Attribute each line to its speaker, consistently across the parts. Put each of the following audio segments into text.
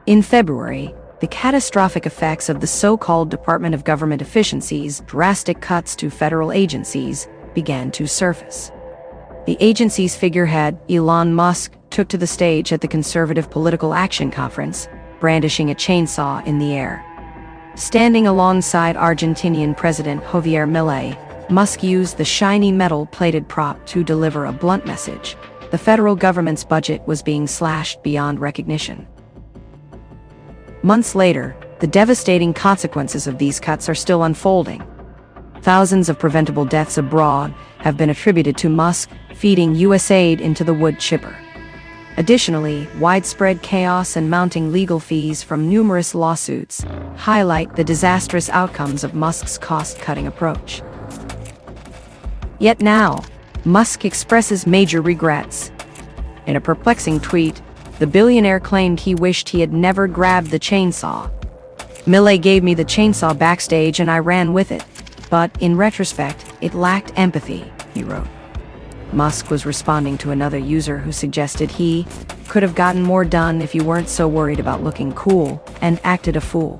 Speaker 1: In February, the catastrophic effects of the so-called Department of Government Efficiency's drastic cuts to federal agencies began to surface. The agency's figurehead, Elon Musk, took to the stage at the Conservative Political Action Conference, brandishing a chainsaw in the air. Standing alongside Argentinian President Javier Milei, Musk used the shiny metal-plated prop to deliver a blunt message. The federal government's budget was being slashed beyond recognition. Months later, the devastating consequences of these cuts are still unfolding. Thousands of preventable deaths abroad have been attributed to Musk feeding U.S. aid into the wood chipper. Additionally, widespread chaos and mounting legal fees from numerous lawsuits highlight the disastrous outcomes of Musk's cost-cutting approach. Yet now, Musk expresses major regrets. In a perplexing tweet, the billionaire claimed he wished he had never grabbed the chainsaw. "Milei gave me the chainsaw backstage and I ran with it, but in retrospect, it lacked empathy," he wrote. Musk was responding to another user who suggested he could have gotten more done if you weren't so worried about looking cool, and acted a fool.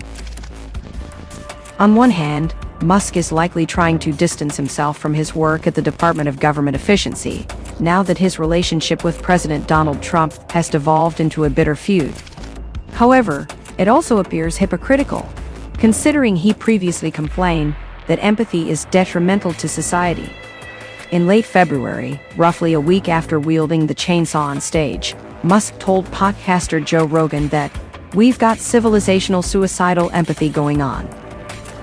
Speaker 1: On one hand, Musk is likely trying to distance himself from his work at the Department of Government Efficiency, now that his relationship with President Donald Trump has devolved into a bitter feud. However, it also appears hypocritical, considering he previously complained that empathy is detrimental to society. In late February, roughly a week after wielding the chainsaw on stage, Musk told podcaster Joe Rogan that, "We've got civilizational suicidal empathy going on."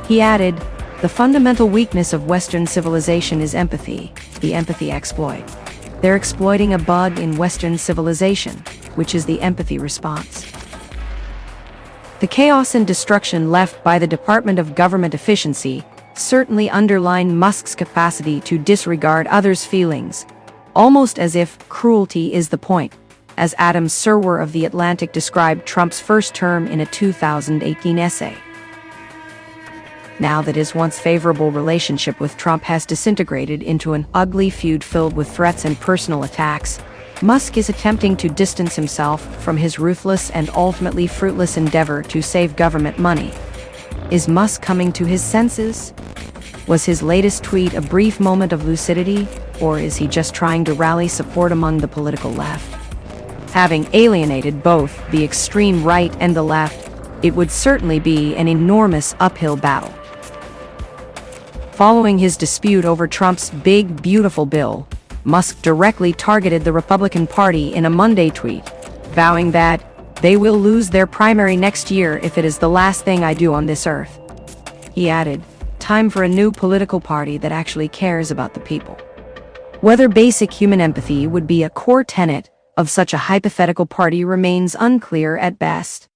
Speaker 1: He added, "The fundamental weakness of Western civilization is empathy, the empathy exploit. They're exploiting a bug in Western civilization, which is the empathy response." The chaos and destruction left by the Department of Government Efficiency certainly underline Musk's capacity to disregard others' feelings, almost as if cruelty is the point, as Adam Serwer of The Atlantic described Trump's first term in a 2018 essay. Now that his once favorable relationship with Trump has disintegrated into an ugly feud filled with threats and personal attacks, Musk is attempting to distance himself from his ruthless and ultimately fruitless endeavor to save government money. Is Musk coming to his senses? Was his latest tweet a brief moment of lucidity, or is he just trying to rally support among the political left? Having alienated both the extreme right and the left, it would certainly be an enormous uphill battle. Following his dispute over Trump's big, beautiful bill, Musk directly targeted the Republican Party in a Monday tweet, vowing that they will lose their primary next year if it is the last thing I do on this earth. He added, "Time for a new political party that actually cares about the people." Whether basic human empathy would be a core tenet of such a hypothetical party remains unclear at best.